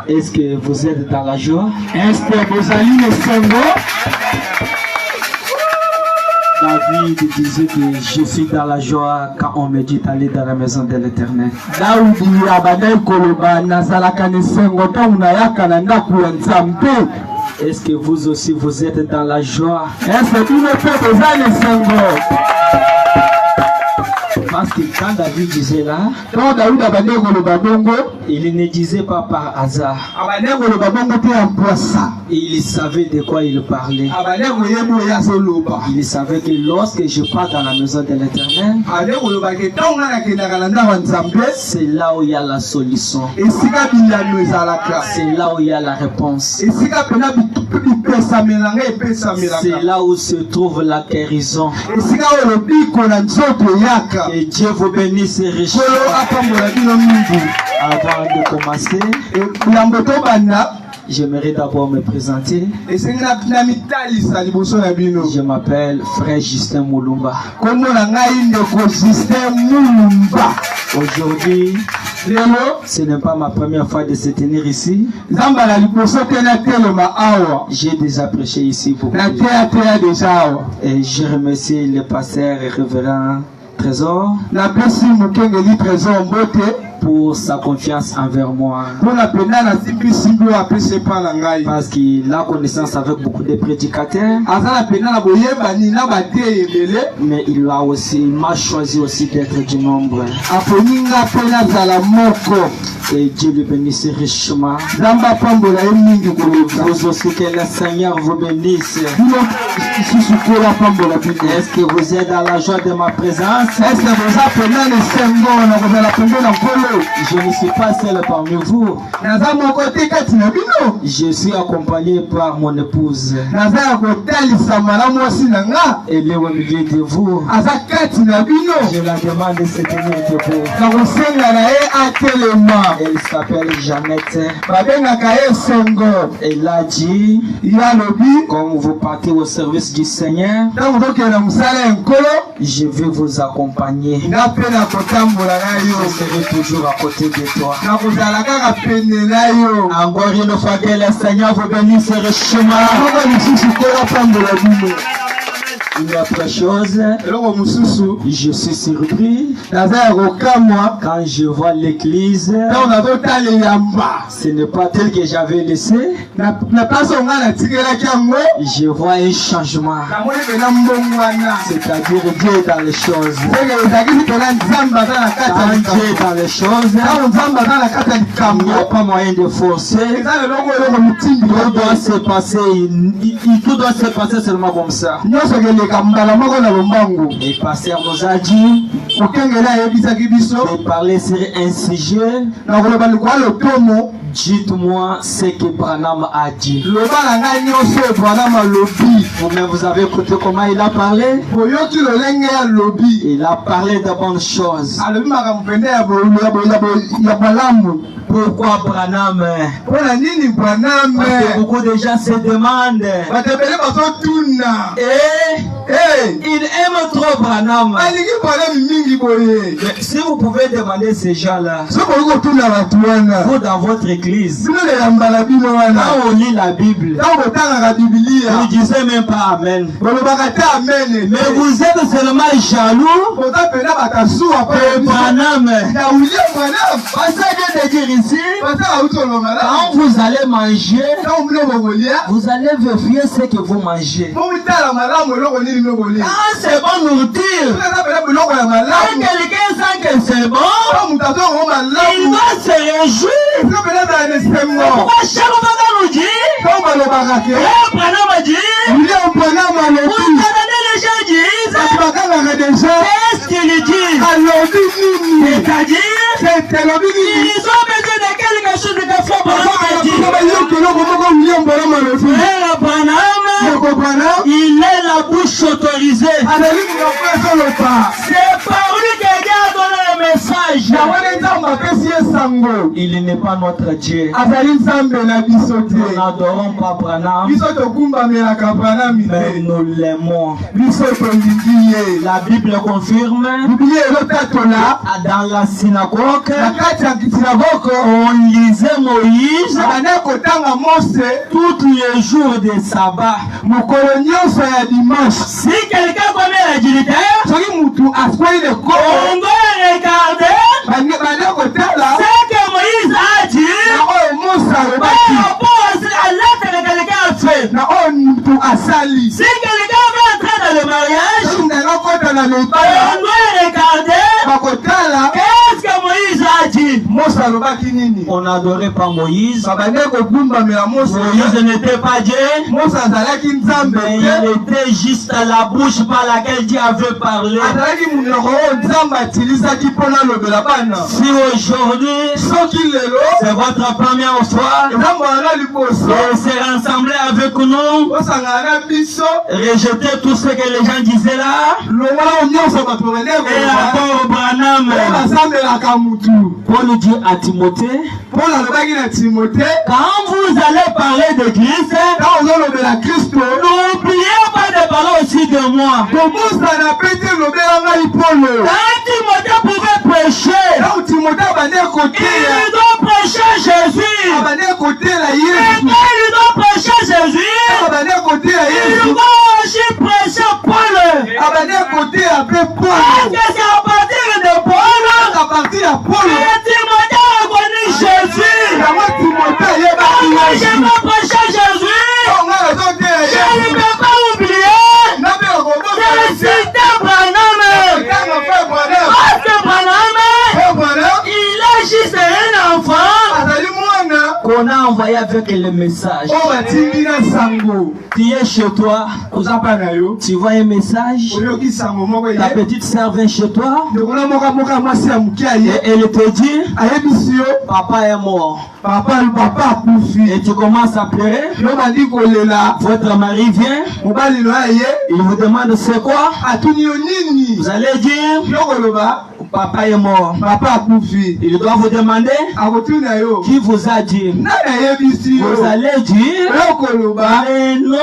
Est-ce que vous êtes dans la joie? Est-ce que vous allez le Sengo? David disait que je suis dans la joie quand on me dit d'aller dans la maison de l'Éternel. Daudi abadai koloba nazalaka ne Sengo tona yaka na ndaku ya Nzambe. Est-ce que vous aussi vous êtes dans la joie? Est-ce que tu ne peux pas le Sengo? Parce que quand David disait là, il ne disait pas par hasard. Il savait de quoi il parlait. Il savait que lorsque je pars dans la maison de l'Éternel, c'est là où il y a la solution. C'est là où il y a la réponse. C'est là où se trouve la guérison. Et Dieu vous bénisse richement. Avant de commencer, j'aimerais d'abord me présenter. Je m'appelle Frère Justin Moulumba. Aujourd'hui, ce n'est pas ma première fois de se tenir ici. J'ai déjà prêché ici beaucoup. Et je remercie le pasteur et révérend Trésor pour sa confiance envers moi. Parce qu'il a connaissance avec beaucoup de prédicateurs. Mais il m'a choisi aussi d'être du nombre. Et Dieu le bénisse richement. Vous aussi, que le Seigneur vous bénisse. Est-ce que vous êtes dans la joie de ma présence? Je ne suis pas seul parmi vous. Je suis accompagné par mon épouse. Elle est au milieu de vous. Je la demande de se tenir debout. Elle s'appelle Jeannette. Elle a dit, comme vous partez au service du Seigneur, je vais vous accompagner. Je serai toujours à côté de toi. Encore une fois, que le Seigneur vous bénisse richement. Une autre chose, je suis surpris quand je vois l'église. Ce n'est pas tel que j'avais laissé. Je vois un changement. C'est-à-dire Dieu est dans les choses. Quand Dieu est dans les choses, il n'y a pas moyen de forcer. Tout doit se passer seulement comme ça. Et pasteur nous a dit de parler sur un sujet. Dites-moi ce que Branham a dit. Vous-même, vous avez écouté comment il a parlé? Il a parlé de bonnes choses. Pourquoi Branham? Parce que beaucoup de gens se demandent. Il aime trop Branham. Si vous pouvez demander ces gens-là, vous dans votre église, quand on lit la Bible, vous ne disiez même pas Amen. Mais vous êtes seulement jaloux que Branham. Parce que de dire ici, quand vous allez manger, vous allez vérifier ce que vous mangez. Ah, c'est bon nourriture. Quand quelqu'un sent que c'est bon, il va se réjouir. Pourquoi chaque fois qu'on nous dit, Branham a dit, vous entendez les gens disent, qu'est-ce qu'ils disent? C'est-à-dire, ils ont besoin de quelque chose que Branham a dit. Frère Branham, il est la bouche autorisée. C'est par lui que Dieu a donné le message. Il n'est pas notre Dieu. azali nzambe na biso te. Nous n'adorons pas Branham, Biso tokumbamelaka Branham mais te. nous l'aimons. Biso tolingi ye. La Bible confirme, Biblia elotatola dans la synagogue, na kati ya sinagoge on lisait Moïse abandaki kotanga Mose tous les jours de sabbat. mokolo nyonso ya dimanche. Si quelqu'un connaît la dignité, Soki mutu askweli on lekolo doit regarder bande kotala ce que Moïse a dit na oyo Mose par alobaki rapport à l'acte que quelqu'un a fait. na oyo mutu asali. Si quelqu'un veut entrer dans le mariage, Soki ndanga kota na on libala doit regarder bakotala qu'est-ce que Moïse a dit. Mose alobaki nini. On n'adorait pas Moïse. Babandaki kogumbamela Mose. Moïse n'était pas Dieu, Mose azalaki nzambe mais te. il était juste à la bouche par laquelle Dieu avait parlé. azalaki munoko oyo nzambe atilisaki mpona alobela bana. Si aujourd'hui Soki lelo c'est votre première fois nzambe wana liboso et se rassembler avec nous, osangana na biso rejeter tout ce que les gens disaient là, longola nyonso bato et banekoa rapport au Branham. basambelaka mutu. Paul dit à Timothée, Paul alobaki na Timote quand vous allez parler de Christ, ntango ozolobela Kristo n'oubliez pas de parler aussi de moi. kobosana pe te lobela ngai Polo. Quand Timothée pouvait prêcher, ntango Timote abandeki koteya il doit prêcher Jésus. abandeki kotela Et Yesu quand il doit prêcher Jésus, abandeki koteya il Yesu doit aussi prêcher Paul. abandeki koteya pe Parce Polo. que c'est à partir de Paul à partir ya Polo que Timothée a connu Jésus. yango Timote ayebaki Quand je Yesu. vais prêcher Jésus, ntango ngai nazoteya je ne Yesu peux pas oublier nape de okobosana citer Branham. ntango fe Branham Parce que Branham, fe Branham il est juste un enfant azali mwana qu'on a envoyé avec le message. oyo batindi na sango. Tu es chez toi, oza pa na yo tu vois un message, oyoki sango moko ta ye petite sœur vient chez toi ndekona moka mwasi ya moke et aye elle te dit, ayebisi yo papa est mort. papa akufi. Et tu commences à pleurer, yo bandi kolela votre mari vient, mobali no aye il vous demande c'est quoi, atuni yo nini vous allez dire, yo koloba papa est mort. papa akufi. Il doit vous demander, akotuna yo qui vous a dit, nani ayebisi yo vous allez dire, yo koloba mais non,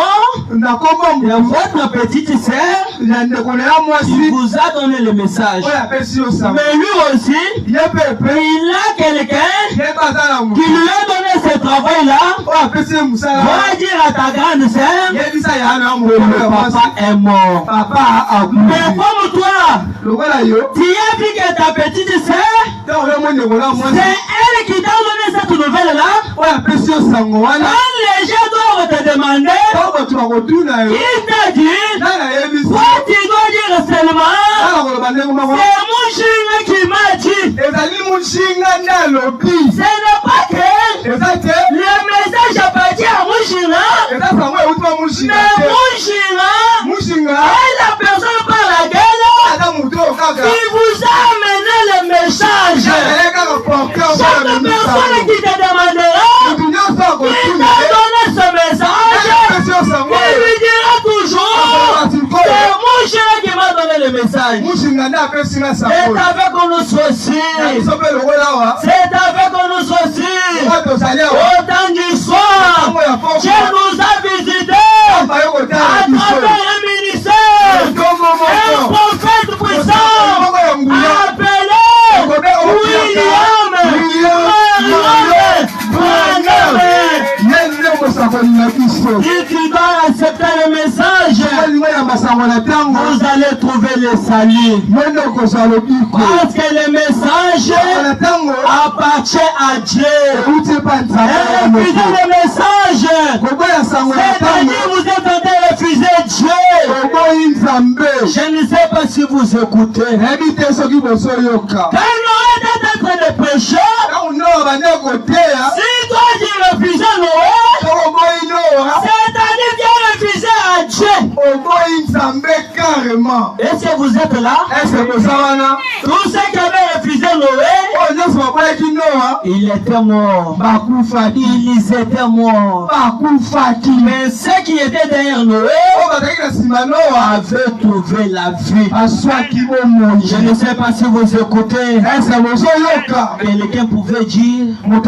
nakomba c'est votre petite sœur na ndeko na ya qui mwasi vous a donné le message. oyo apesi yo sango Mais lui aussi, ye pepe il a quelqu'un ye baza na qui motu lui a donné ce travail-là. oyo apesi ye mosala Va dire à ta grande sœur yebisa yana ya que mokolo le ya mwasi papa est mort. papa Mais akufi. comme toi, lokola yo tu as vu que ta petite sœur, ntango yo mo ndeko na c'est mwasi elle qui t'a donné cette nouvelle-là. oyo apesi yo sango wana Quand les gens doivent te demander, ntango bato bakotuna yo il t'a dit, nani ayebisi toi tu dois dire seulement, nana koloba ndenge moko c'est mon chien qui m'a dit. ezali moshinga nde alobi Ce n'est pas que eza te le message appartient à Mouchina, eza sango eutima moshinga mais te Mouchina moshinga est la personne par laquelle aza moto oyo kaka il vous a amené le message. ezali kaka porteur Chaque mpona personne memisango qui te demandera, motu nyonso il akotuna t'a donné ce message, apesi yo sango il lui dira toujours, c'est Mouchina qui m'a donné le message. moshinga nde apesi nga C'est sango avec nous na aussi. biso mpe lokola awa C'est avec nous aussi. oyo tozali awa Au temps du soir, ntango ya Dieu poko nous a visités pamba yo à kotala biso travers un ministère, ntongo un moko prophète puissant moko ya nguya appelé William ye nde mosakoli na biso Si tu dois accepter le message, olingo ya masango na ntango vous allez trouver le salut. yo nde okozwa lobiko Parce que le message na ntango appartient à Dieu. euti epa nzambe ya Refusez moto le message. koboya sango na C'est-à-dire ntango vous êtes en train de refuser Dieu. koboyi nzambe Je ne sais pas si vous écoutez. nayebi te soki bozoyoka Quand Noé était en train de prêcher, ntango noa bande koteya si toi tu refusais Noé, toko boyi noa c'est-à-dire tu as refusé à Dieu. carrément. Est-ce que vous êtes là? Est-ce que vous savez là? Tous ceux qui avaient refusé Noé, ils étaient morts. Ils étaient morts. Mais ceux qui étaient derrière Noé avaient trouvé la vie. Je ne sais pas si vous écoutez. Quelqu'un pouvait dire, mais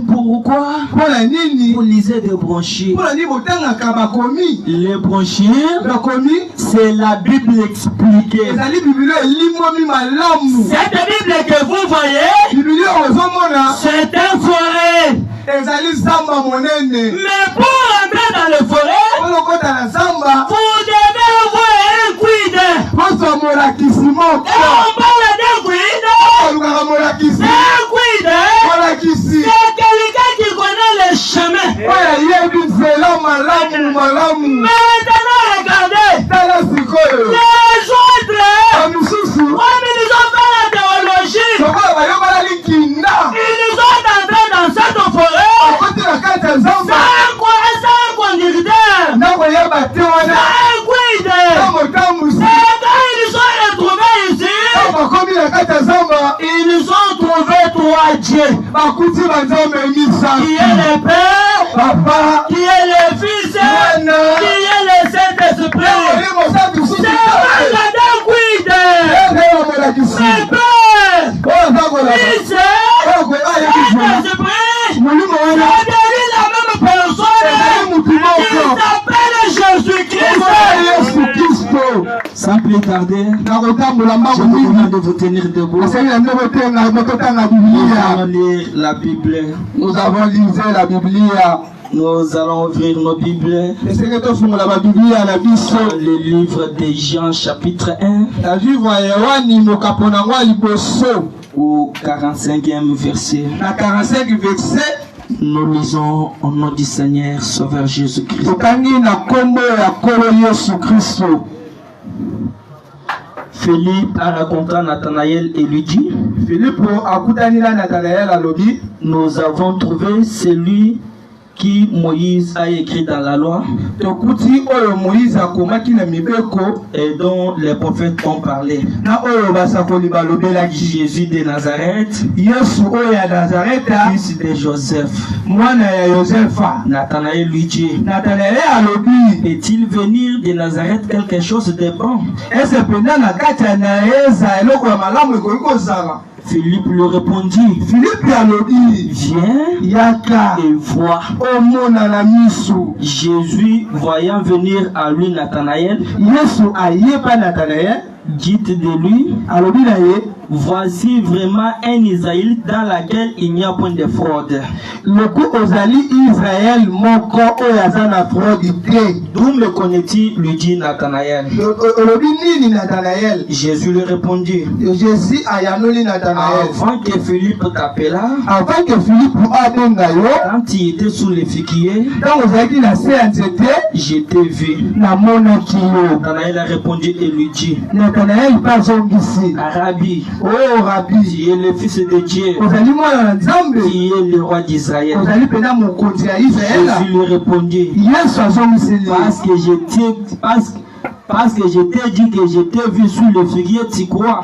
pourquoi vous lisez des brochures? Les brochures, c'est la Bible expliquée. Cette Bible que vous voyez, c'est un forêt. Mais pour entrer dans le forêt, vous devez avoir un guide. Et on parle d'un guide. Un guide, c'est quelqu'un qui connaît le chemin. Maintenant, regardez. Les autres, comme ils ont fait la théologie, ils nous ont entrés dans cette forêt sans conducteur, sans guide. Et quand ils nous ont retrouvés ici, ils nous ont trouvé trois dieux. Qui est le Père, qui est le Fils, qui est le Saint-Esprit. C'est pas d'un guide. C'est Père, Fils, Saint-Esprit. C'est la même personne. Il s'appelle Jésus-Christ. Sans plus tarder, je vous demande de vous tenir debout. Nous allons lire la Bible. Nous avons lisé la Bible. Nous allons ouvrir nos Bibles. Le livre de Jean, chapitre 1. Au 45e verset. Nous lisons au nom du Seigneur Sauveur Jésus-Christ. Philippe a rencontré Nathanaël et lui dit, nous avons trouvé celui qui Moïse a écrit dans la loi et dont les prophètes ont parlé. Jésus de Nazareth, fils de Joseph. Nathanaël lui dit, peut-il venir de Nazareth quelque chose de bon? Philippe lui répondit, viens et vois. Jésus, voyant venir à lui Nathanaël, dit de lui, voici vraiment un Israélite dans laquelle il n'y a point de fraude. D'où me connais-tu, lui dit Nathanaël. Jésus lui répondit, avant que Philippe t'appela, quand il était sous les figuiers, je t'ai vu. Nathanaël a répondu et lui dit, Rabbi, tu es le fils de Dieu, qui est le roi d'Israël. Jésus lui répondit, parce que je t'ai dit que je t'ai vu sous le figuier, tu crois?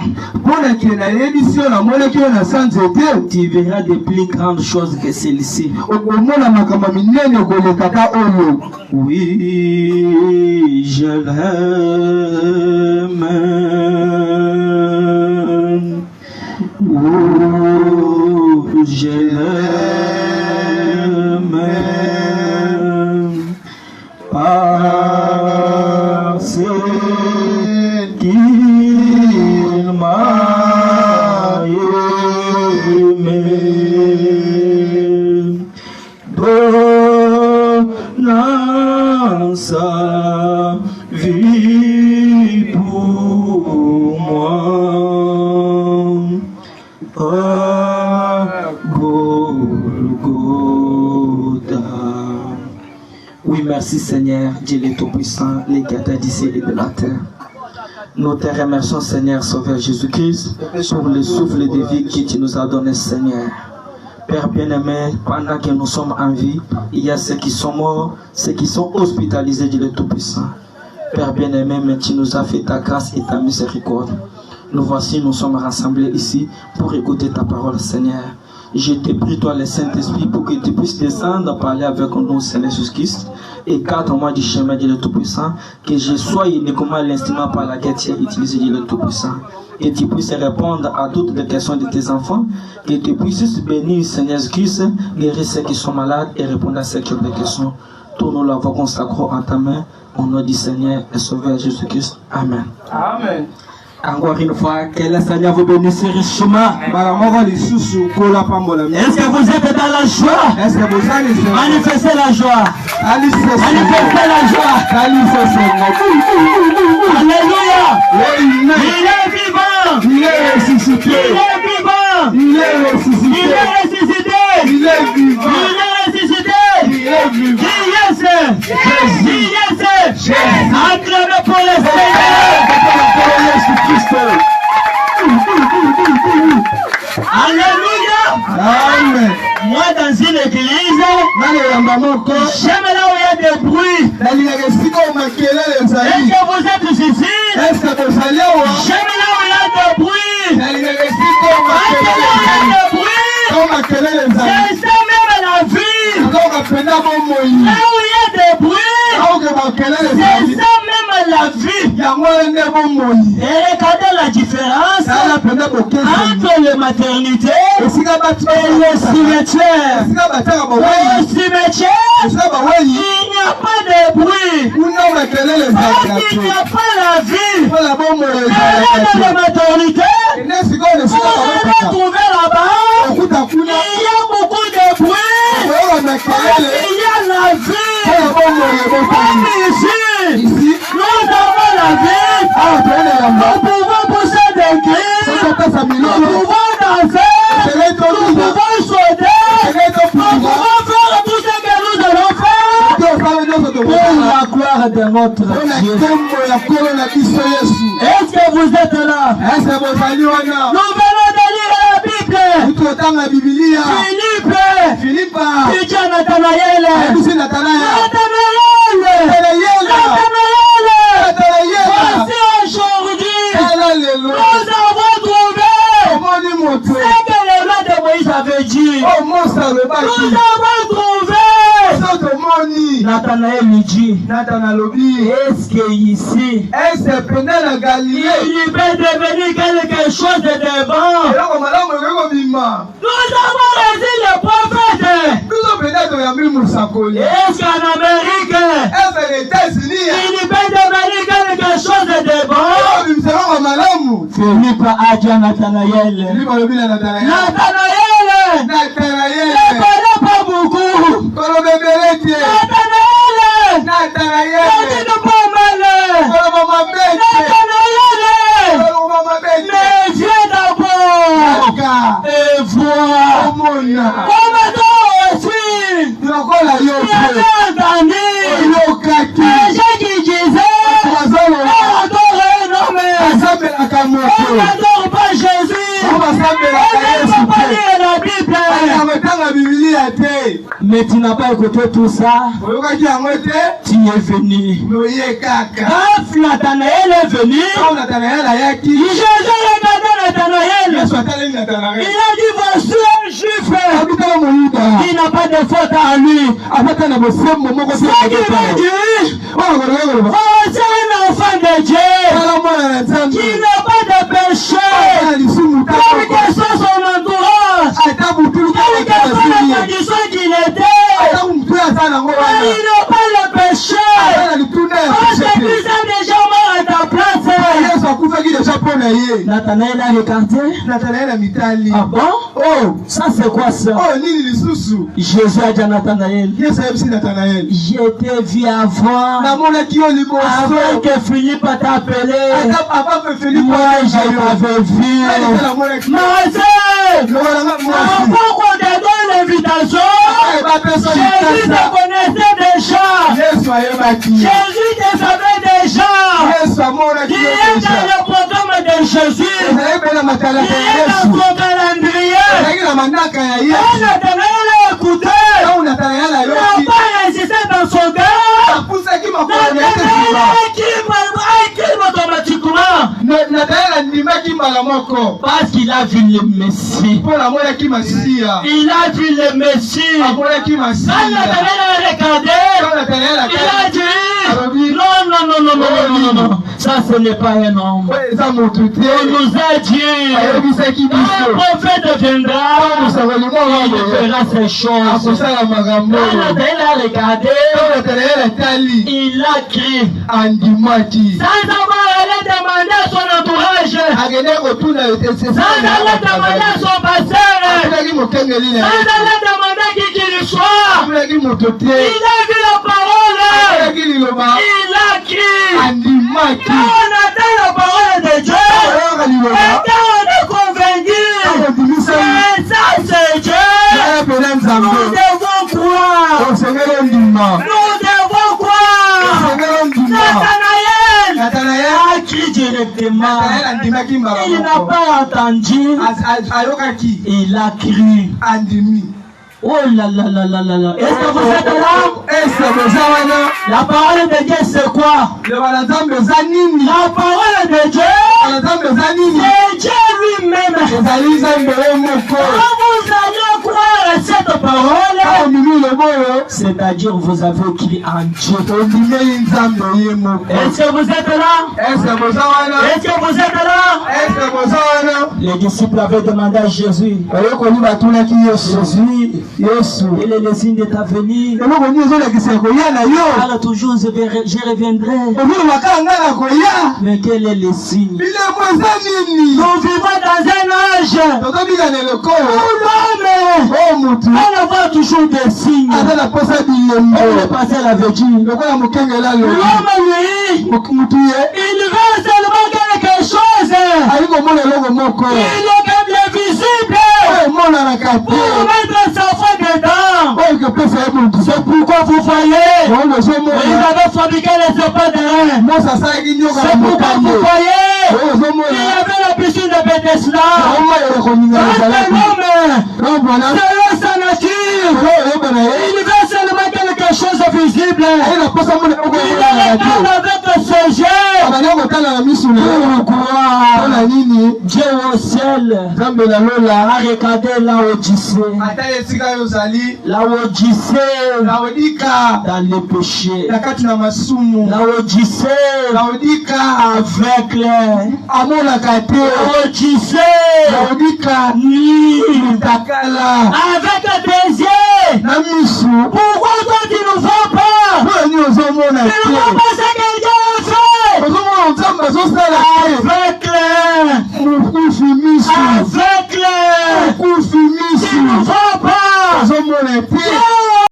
Tu verras de plus grandes choses que celles-ci. Oui, je l'aime. Oh, je l'aime. Parce qu'il m'a aimé, donnant sa vie pour moi. Oui, merci Seigneur, Dieu le Tout-Puissant, les créateurs du ciel et de la terre. Nous te remercions Seigneur, Sauveur Jésus-Christ, pour le souffle de vie que tu nous as donné Seigneur. Père bien-aimé, pendant que nous sommes en vie, il y a ceux qui sont morts, ceux qui sont hospitalisés, Dieu le Tout-Puissant. Père bien-aimé, mais tu nous as fait ta grâce et ta miséricorde. Nous voici, nous sommes rassemblés ici pour écouter ta parole, Seigneur. Je te prie, toi, le Saint-Esprit, pour que tu puisses descendre, parler avec nous, Seigneur Jésus-Christ. Écarte-moi du chemin, Dieu le Tout-Puissant. Que je sois uniquement l'instrument par laquelle tu as utilisé, Dieu le Tout-Puissant. Que tu puisses répondre à toutes les questions de tes enfants. Que tu puisses bénir, Seigneur Jésus-Christ, guérir ceux qui sont malades et répondre à ceux qui ont des questions. Tout nous l'avons consacré en ta main. Au nom du Seigneur et Sauveur Jésus-Christ. Amen. Amen. Encore une fois, que le Seigneur vous bénisse richement. Est-ce que vous êtes dans la joie? Manifestez la joie. Manifestez la joie. Alléluia. Il est vivant. Il est ressuscité. Il est vivant. Il est ressuscité. Il est ressuscité. Il est vivant. Il est ressuscité. Il est vivant. Acclamez pour le Seigneur. Alléluia. Amen. Moi dans une église, j'aime là où il y a des bruits. Est-ce que vous êtes ici? J'aime là où il y a des bruits. C'est ça même la vie. Là où il y a des bruits, c'est ça même la vie. Et regardez la différence entre les maternités et le cimetière. Au cimetière, il n'y a pas de bruit. Parce qu'il n'y a pas la vie. Mais là dans la maternité, vous allez trouver là-bas, il y a beaucoup de bruit. Parce qu'il y a la vie. Comme ici, nous avons la vie. Nous pouvons pousser des cris. Nous pouvons danser. Nous pouvons sauter. Nous pouvons faire tout ce que nous allons faire pour la gloire de notre Dieu. Est-ce que vous êtes là? Nous venons de lire la Bible. Philippe, tu dis à Nathanaël. Voici aujourd'hui, nous avons trouvé ce que le roi de Moïse avait dit. Nous avons trouvé. Nathanaël lui dit, est-ce que ici, il peut devenir quelque chose de bon? Nous avons reçu le prophète. Est-ce qu'en Amérique, il peut devenir quelque chose de bon? Philippe a dit à Nathanaël, ne parlez pas beaucoup. Nathanaël, ne dis pas mal. Nathanaël, mais viens d'abord et vois. Comment aussi, tu as entendu les gens qui disaient, on adore un homme, on n'adore pas Jésus, on ne peut pas lire la Bible. Mais tu n'as pas écouté tout ça. Tu es venu. Quand Nathanaël est venu, Jésus regardait Nathanaël. Il a dit, voici un juif qui n'a pas de faute à lui. Ce qui veut dire, voici un enfant de Dieu qui n'a pas de péché. Quelle que soit son entourage, quelle que soit la condition qu'il était, il n'a pas le péché. Parce que Christ a déjà mort à ta place. Nathanaël a regardé. Ah bon? Oh, ça c'est quoi ça? Jésus a dit à Nathanaël, je t'ai vu avant que Philippe t'a appelé. Moi je t'avais vu. Ma soeur, avant qu'on te donne l'invitation, Jésus te connaissait déjà. Jésus te savait déjà. déjà. Qui est dans le programme de Jésus. Qui est dans son calendrier. On a donné l'écouter. On n'a pas résisté dans son cœur. Automatiquement. Parce qu'il a vu le Messie. Il a vu le Messie. Quand Nathanaël a regardé, il a dit non. Ça ce n'est pas un homme. On nous a dit un prophète viendra. Il fera ces choses. Quand Nathanaël a regardé, il a crié sans avoir allé demander à son entourage, sans aller demander à son pasteur, sans aller demander qui qu'il soit. Il a vu la parole. Il a crié. Quand on attend la parole de Dieu, et quand on est convaincu, ça c'est Dieu, nous devons croire. Nous devons croire. Nathanaël a crié directement. Il n'a pas entendu. Il a crié. Oh là là là là là là. Est-ce que vous êtes là? La parole de Dieu c'est quoi? La parole de Dieu c'est Dieu lui-même. Quand vous allez croire à cette parole, c'est-à-dire vous avez crié en Dieu. Est-ce que vous êtes là? Est-ce que vous êtes là? Les disciples avaient demandé à Jésus. Quel est le signe de ta venue? Alors toujours je reviendrai. Mais quel est le signe? Nous vivons dans un âge où l'homme va toujours des signes. On est passé à la vertu. L'homme lui, il veut seulement quelque chose. Il est comme l'invisible. Pour mettre sa foi dedans. C'est pourquoi vous voyez, ils avaient fabriqué les épaules de rein. C'est pourquoi vous voyez, il y avait la piscine de Bethesda. C'est sa nature. Il veut seulement quelque chose de visible. Il regarde avec ses yeux. Pourquoi Dieu au ciel a regardé l'Odyssée. L'Odyssée dans le péché. L'Odyssée aveugle. L'Odyssée nuit avec des yeux.